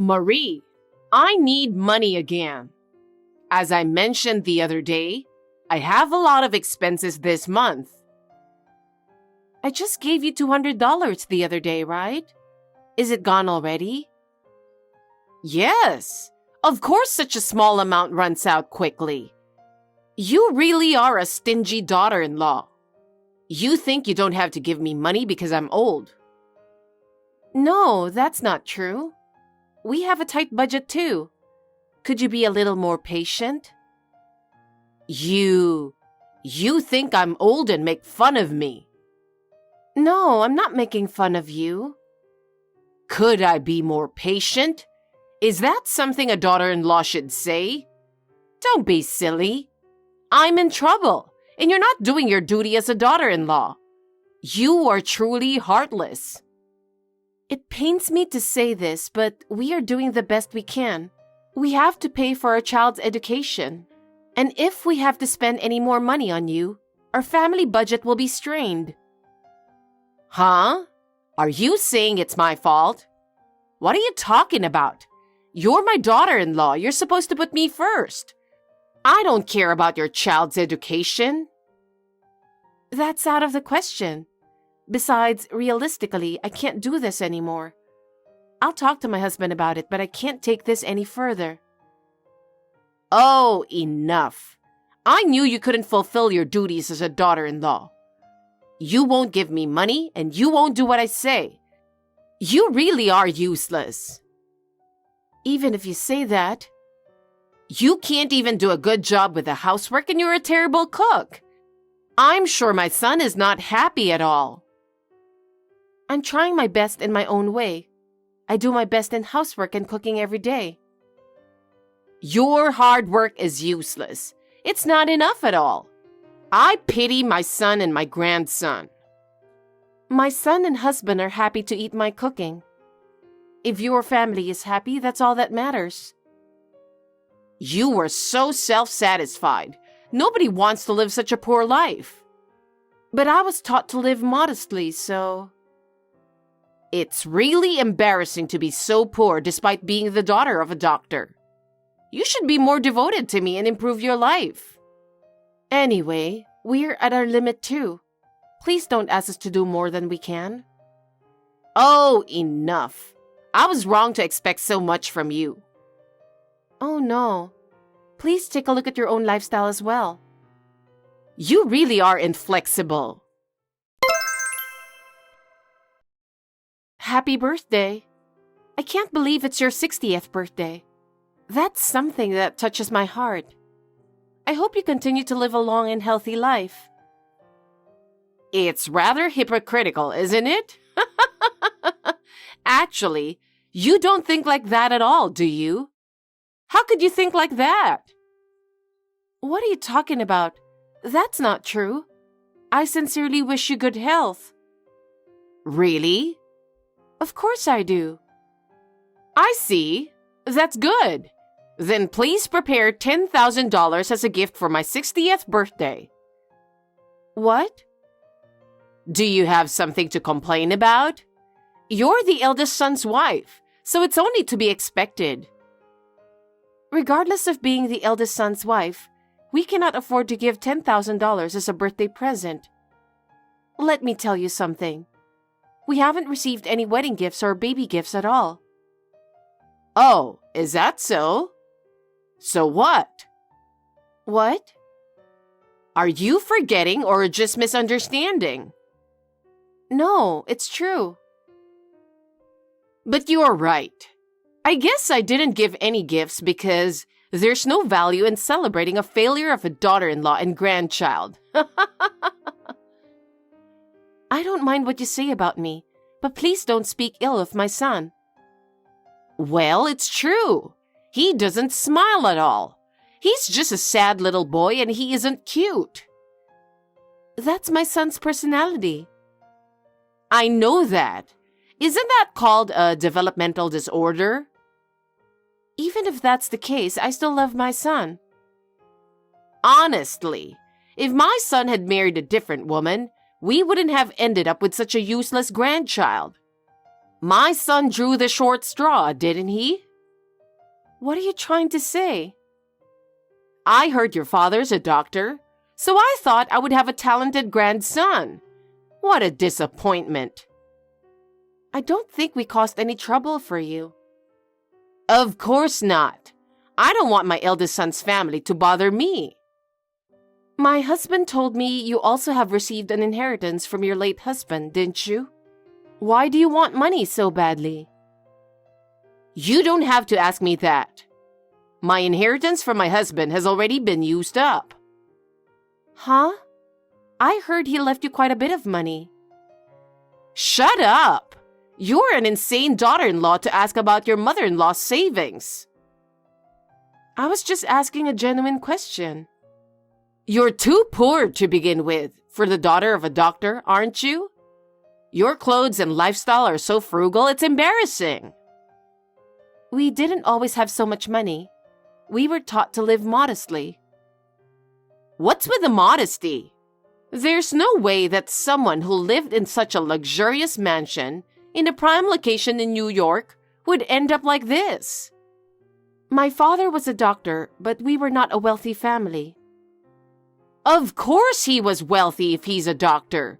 Marie, I need money again. As I mentioned the other day, I have a lot of expenses this month. I just gave you $200 the other day, right? Is it gone already? Yes, of course such a small amount runs out quickly. You really are a stingy daughter-in-law. You think you don't have to give me money because I'm old. No, that's not true. We have a tight budget too. Could you be a little more patient? You think I'm old and make fun of me. No, I'm not making fun of you. Could I be more patient? Is that something a daughter-in-law should say? Don't be silly. I'm in trouble, and you're not doing your duty as a daughter-in-law. You are truly heartless. It pains me to say this, but we are doing the best we can. We have to pay for our child's education. And if we have to spend any more money on you, our family budget will be strained. Huh? Are you saying it's my fault? What are you talking about? You're my daughter-in-law. You're supposed to put me first. I don't care about your child's education. That's out of the question. Besides, realistically, I can't do this anymore. I'll talk to my husband about it, but I can't take this any further. Oh, enough. I knew you couldn't fulfill your duties as a daughter-in-law. You won't give me money, and you won't do what I say. You really are useless. Even if you say that. You can't even do a good job with the housework, and you're a terrible cook. I'm sure my son is not happy at all. I'm trying my best in my own way. I do my best in housework and cooking every day. Your hard work is useless. It's not enough at all. I pity my son and my grandson. My son and husband are happy to eat my cooking. If your family is happy, that's all that matters. You were so self-satisfied. Nobody wants to live such a poor life. But I was taught to live modestly, so... It's really embarrassing to be so poor despite being the daughter of a doctor. You should be more devoted to me and improve your life. Anyway, we're at our limit too. Please don't ask us to do more than we can. Oh, enough. I was wrong to expect so much from you. Oh no. Please take a look at your own lifestyle as well. You really are inflexible. Happy birthday. I can't believe it's your 60th birthday. That's something that touches my heart. I hope you continue to live a long and healthy life. It's rather hypocritical, isn't it? Actually, you don't think like that at all, do you? How could you think like that? What are you talking about? That's not true. I sincerely wish you good health. Really? Of course I do. I see. That's good. Then please prepare $10,000 as a gift for my 60th birthday. What? Do you have something to complain about? You're the eldest son's wife, so it's only to be expected. Regardless of being the eldest son's wife, we cannot afford to give $10,000 as a birthday present. Let me tell you something. We haven't received any wedding gifts or baby gifts at all. Oh, is that so? So what? What? Are you forgetting or just misunderstanding? No, it's true. But you're right. I guess I didn't give any gifts because there's no value in celebrating a failure of a daughter-in-law and grandchild. I don't mind what you say about me, but please don't speak ill of my son. Well, it's true. He doesn't smile at all. He's just a sad little boy and he isn't cute. That's my son's personality. I know that. Isn't that called a developmental disorder? Even if that's the case, I still love my son. Honestly, if my son had married a different woman, we wouldn't have ended up with such a useless grandchild. My son drew the short straw, didn't he? What are you trying to say? I heard your father's a doctor, so I thought I would have a talented grandson. What a disappointment. I don't think we caused any trouble for you. Of course not. I don't want my eldest son's family to bother me. My husband told me you also have received an inheritance from your late husband, didn't you? Why do you want money so badly? You don't have to ask me that. My inheritance from my husband has already been used up. Huh? I heard he left you quite a bit of money. Shut up! You're an insane daughter-in-law to ask about your mother-in-law's savings. I was just asking a genuine question. You're too poor to begin with for the daughter of a doctor, aren't you? Your clothes and lifestyle are so frugal, it's embarrassing. We didn't always have so much money. We were taught to live modestly. What's with the modesty? There's no way that someone who lived in such a luxurious mansion in a prime location in New York would end up like this. My father was a doctor, but we were not a wealthy family. Of course he was wealthy if he's a doctor.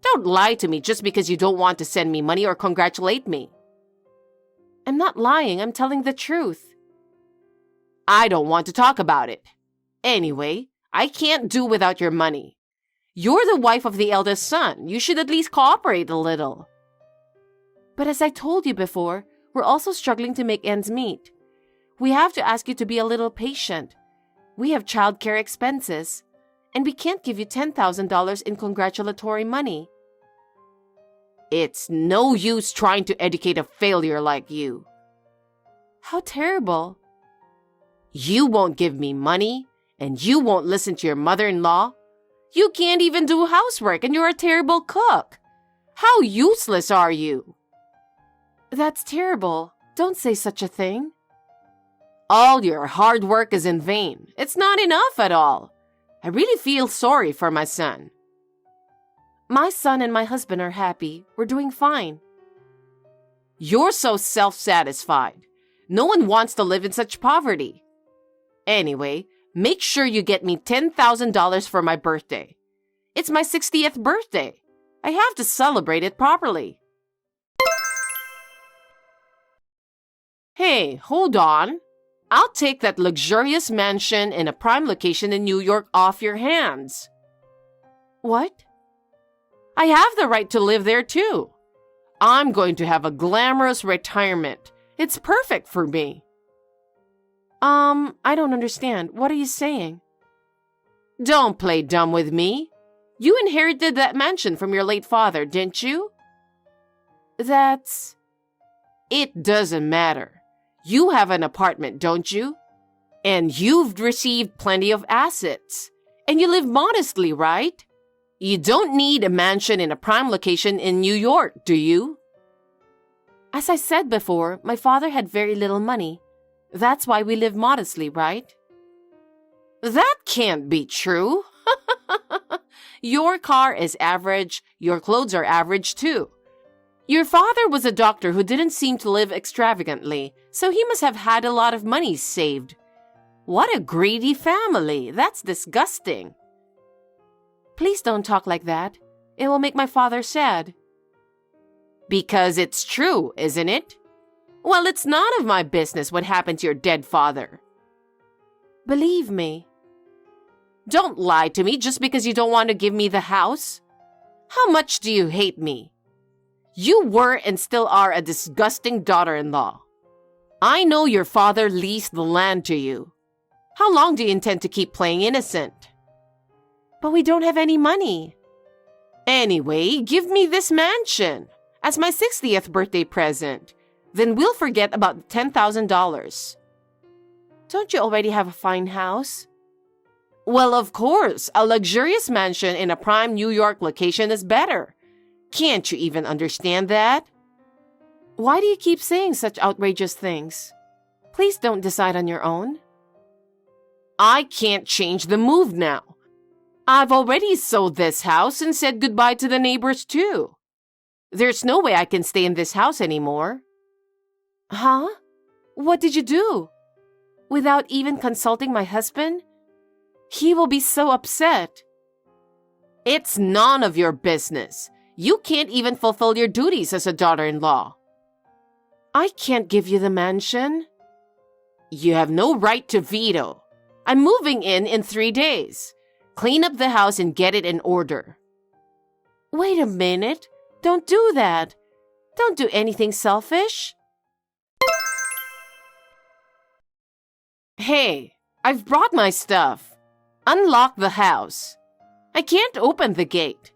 Don't lie to me just because you don't want to send me money or congratulate me. I'm not lying, I'm telling the truth. I don't want to talk about it. Anyway, I can't do without your money. You're the wife of the eldest son. You should at least cooperate a little. But as I told you before, we're also struggling to make ends meet. We have to ask you to be a little patient. We have childcare expenses, and we can't give you $10,000 in congratulatory money. It's no use trying to educate a failure like you. How terrible. You won't give me money, and you won't listen to your mother-in-law. You can't even do housework, and you're a terrible cook. How useless are you? That's terrible. Don't say such a thing. All your hard work is in vain. It's not enough at all. I really feel sorry for my son. My son and my husband are happy. We're doing fine. You're so self-satisfied. No one wants to live in such poverty. Anyway, make sure you get me $10,000 for my birthday. It's my 60th birthday. I have to celebrate it properly. Hey, hold on. I'll take that luxurious mansion in a prime location in New York off your hands. What? I have the right to live there too. I'm going to have a glamorous retirement. It's perfect for me. I don't understand. What are you saying? Don't play dumb with me. You inherited that mansion from your late father, didn't you? It doesn't matter. You have an apartment, don't you? And you've received plenty of assets. And you live modestly, right? You don't need a mansion in a prime location in New York, do you? As I said before, my father had very little money. That's why we live modestly, right? That can't be true. Your car is average. Your clothes are average too. Your father was a doctor who didn't seem to live extravagantly, so he must have had a lot of money saved. What a greedy family. That's disgusting. Please don't talk like that. It will make my father sad. Because it's true, isn't it? Well, it's none of my business what happened to your dead father. Believe me. Don't lie to me just because you don't want to give me the house. How much do you hate me? You were and still are a disgusting daughter-in-law. I know your father leased the land to you. How long do you intend to keep playing innocent? But we don't have any money. Anyway, give me this mansion as my 60th birthday present. Then we'll forget about the $10,000. Don't you already have a fine house? Well, of course, a luxurious mansion in a prime New York location is better. Can't you even understand that? Why do you keep saying such outrageous things? Please don't decide on your own. I can't change the move now. I've already sold this house and said goodbye to the neighbors too. There's no way I can stay in this house anymore. Huh? What did you do? Without even consulting my husband? He will be so upset. It's none of your business. You can't even fulfill your duties as a daughter-in-law. I can't give you the mansion. You have no right to veto. I'm moving in 3 days. Clean up the house and get it in order. Wait a minute. Don't do that. Don't do anything selfish. Hey, I've brought my stuff. Unlock the house. I can't open the gate.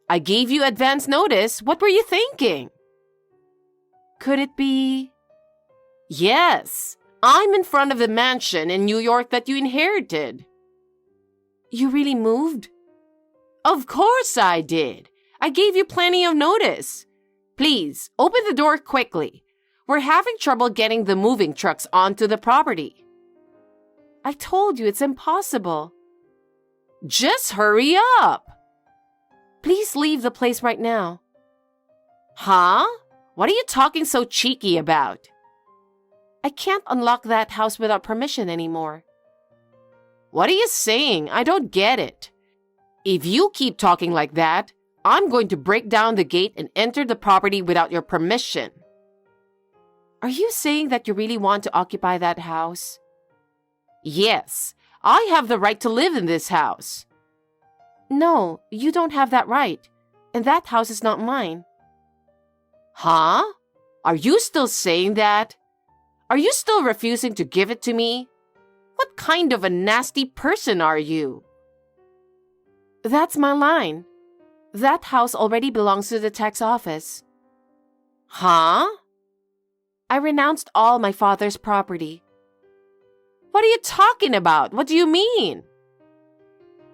I gave you advance notice. What were you thinking? Could it be? Yes, I'm in front of the mansion in New York that you inherited. You really moved? Of course I did. I gave you plenty of notice. Please, open the door quickly. We're having trouble getting the moving trucks onto the property. I told you it's impossible. Just hurry up. Please leave the place right now. Huh? What are you talking so cheeky about? I can't unlock that house without permission anymore. What are you saying? I don't get it. If you keep talking like that, I'm going to break down the gate and enter the property without your permission. Are you saying that you really want to occupy that house? Yes, I have the right to live in this house. No, you don't have that right. And that house is not mine. Huh? Are you still saying that? Are you still refusing to give it to me? What kind of a nasty person are you? That's my line. That house already belongs to the tax office. Huh? I renounced all my father's property. What are you talking about? What do you mean?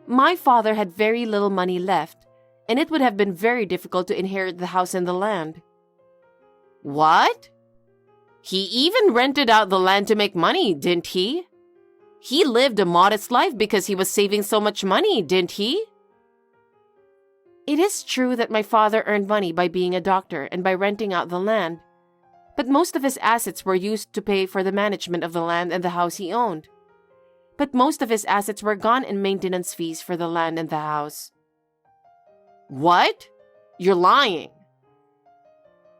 My father had very little money left, and it would have been very difficult to inherit the house and the land. What? He even rented out the land to make money, didn't he? He lived a modest life because he was saving so much money, didn't he? It is true that my father earned money by being a doctor and by renting out the land, but most of his assets were used to pay for the management of the land and the house he owned. But most of his assets were gone in maintenance fees for the land and the house. What? You're lying.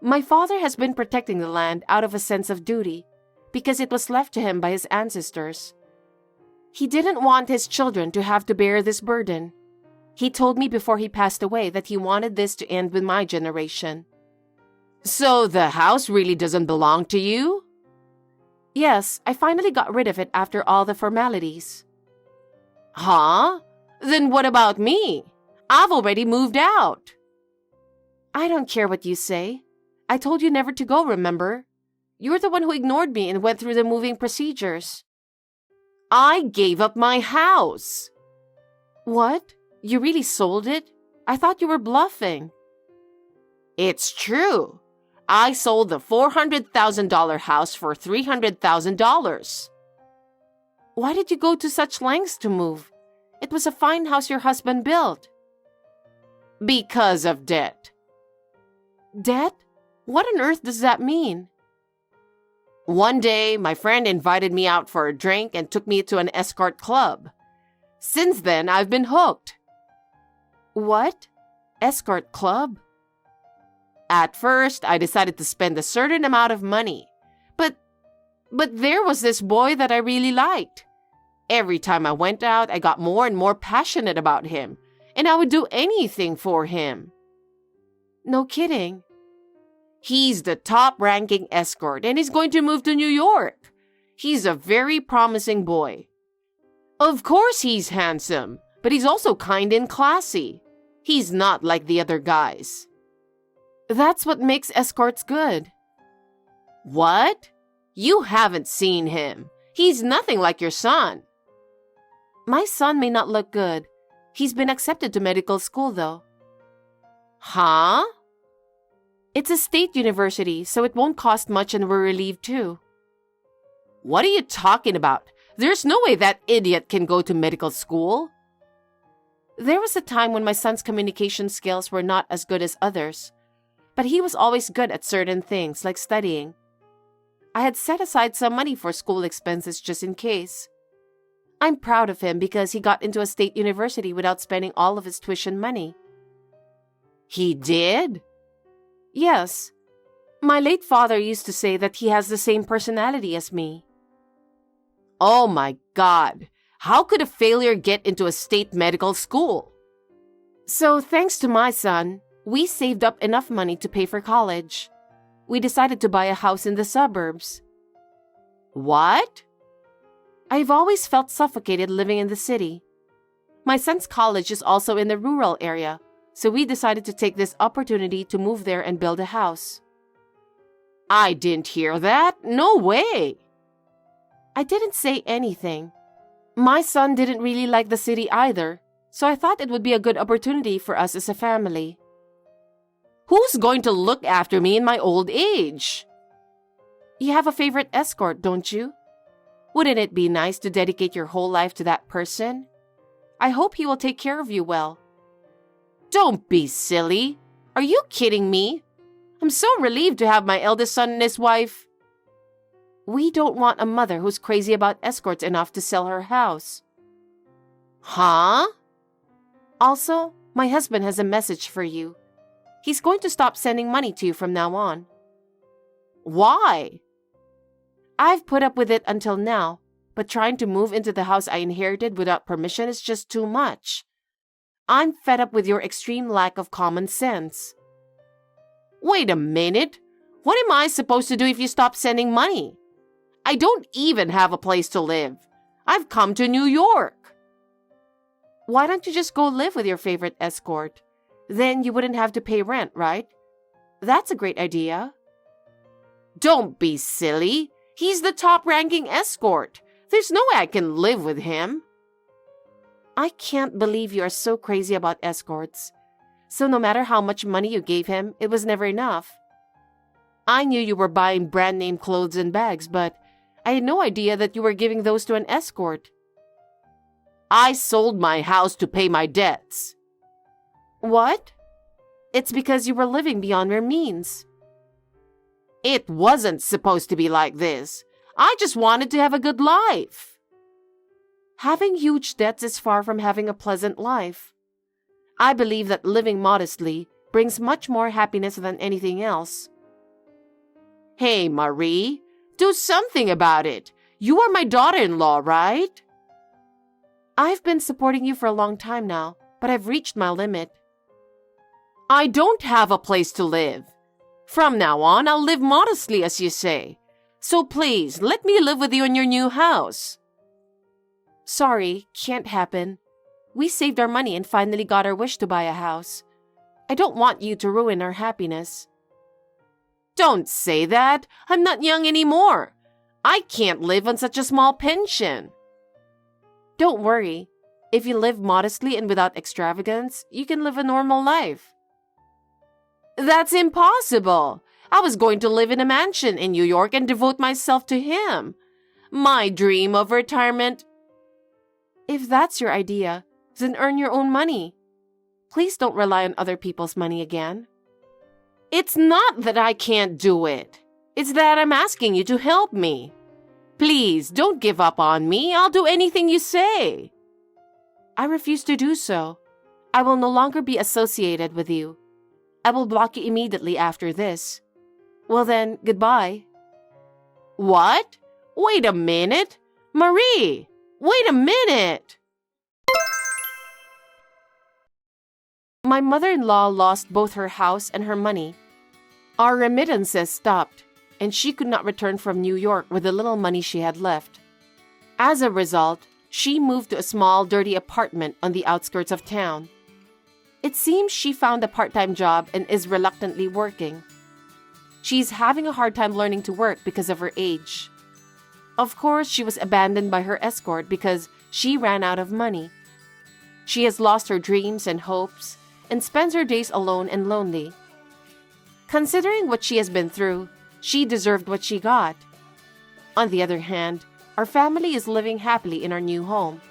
My father has been protecting the land out of a sense of duty because it was left to him by his ancestors. He didn't want his children to have to bear this burden. He told me before he passed away that he wanted this to end with my generation. So the house really doesn't belong to you? Yes, I finally got rid of it after all the formalities. Huh? Then what about me? I've already moved out. I don't care what you say. I told you never to go, remember? You're the one who ignored me and went through the moving procedures. I gave up my house. What? You really sold it? I thought you were bluffing. It's true. I sold the $400,000 house for $300,000. Why did you go to such lengths to move? It was a fine house your husband built. Because of debt. Debt? What on earth does that mean? One day, my friend invited me out for a drink and took me to an Escort club. Since then, I've been hooked. What? Escort club? At first, I decided to spend a certain amount of money. But there was this boy that I really liked. Every time I went out, I got more and more passionate about him, and I would do anything for him. No kidding. He's the top-ranking escort, and he's going to move to New York. He's a very promising boy. Of course he's handsome, but he's also kind and classy. He's not like the other guys. That's what makes escorts good. What? You haven't seen him. He's nothing like your son. My son may not look good. He's been accepted to medical school, though. Huh? It's a state university, so it won't cost much and we're relieved too. What are you talking about? There's no way that idiot can go to medical school. There was a time when my son's communication skills were not as good as others, but he was always good at certain things like studying. I had set aside some money for school expenses just in case. I'm proud of him because he got into a state university without spending all of his tuition money. He did? Yes. My late father used to say that he has the same personality as me. Oh my God! How could a failure get into a state medical school? So thanks to my son, we saved up enough money to pay for college. We decided to buy a house in the suburbs. What? I've always felt suffocated living in the city. My son's college is also in the rural area, so we decided to take this opportunity to move there and build a house. I didn't hear that. No way. I didn't say anything. My son didn't really like the city either, so I thought it would be a good opportunity for us as a family. Who's going to look after me in my old age? You have a favorite escort, don't you? Wouldn't it be nice to dedicate your whole life to that person? I hope he will take care of you well. Don't be silly. Are you kidding me? I'm so relieved to have my eldest son and his wife. We don't want a mother who's crazy about escorts enough to sell her house. Huh? Also, my husband has a message for you. He's going to stop sending money to you from now on. Why? I've put up with it until now, but trying to move into the house I inherited without permission is just too much. I'm fed up with your extreme lack of common sense. Wait a minute. What am I supposed to do if you stop sending money? I don't even have a place to live. I've come to New York. Why don't you just go live with your favorite escort? Then you wouldn't have to pay rent, right? That's a great idea. Don't be silly. He's the top-ranking escort. There's no way I can live with him. I can't believe you are so crazy about escorts. So no matter how much money you gave him, it was never enough. I knew you were buying brand-name clothes and bags, but I had no idea that you were giving those to an escort. I sold my house to pay my debts. What? It's because you were living beyond your means. It wasn't supposed to be like this. I just wanted to have a good life. Having huge debts is far from having a pleasant life. I believe that living modestly brings much more happiness than anything else. Hey, Marie, do something about it. You are my daughter-in-law, right? I've been supporting you for a long time now, but I've reached my limit. I don't have a place to live. From now on, I'll live modestly, as you say. So please, let me live with you in your new house. Sorry, can't happen. We saved our money and finally got our wish to buy a house. I don't want you to ruin our happiness. Don't say that. I'm not young anymore. I can't live on such a small pension. Don't worry. If you live modestly and without extravagance, you can live a normal life. That's impossible. I was going to live in a mansion in New York and devote myself to him. My dream of retirement. If that's your idea, then earn your own money. Please don't rely on other people's money again. It's not that I can't do it. It's that I'm asking you to help me. Please, don't give up on me. I'll do anything you say. I refuse to do so. I will no longer be associated with you. I will block you immediately after this. Well then, goodbye. What? Wait a minute. Marie, wait a minute. My mother-in-law lost both her house and her money. Our remittances stopped, and she could not return from New York with the little money she had left. As a result, she moved to a small, dirty apartment on the outskirts of town. It seems she found a part-time job and is reluctantly working. She's having a hard time learning to work because of her age. Of course, she was abandoned by her escort because she ran out of money. She has lost her dreams and hopes and spends her days alone and lonely. Considering what she has been through, she deserved what she got. On the other hand, our family is living happily in our new home.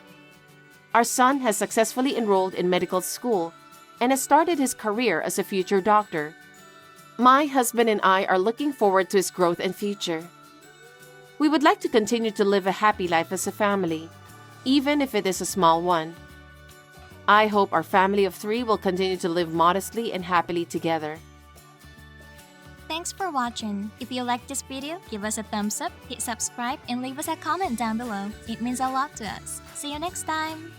Our son has successfully enrolled in medical school and has started his career as a future doctor. My husband and I are looking forward to his growth and future. We would like to continue to live a happy life as a family, even if it is a small one. I hope our family of 3 will continue to live modestly and happily together. Thanks for watching. If you like this video, give us a thumbs up, hit subscribe, and leave us a comment down below. It means a lot to us. See you next time!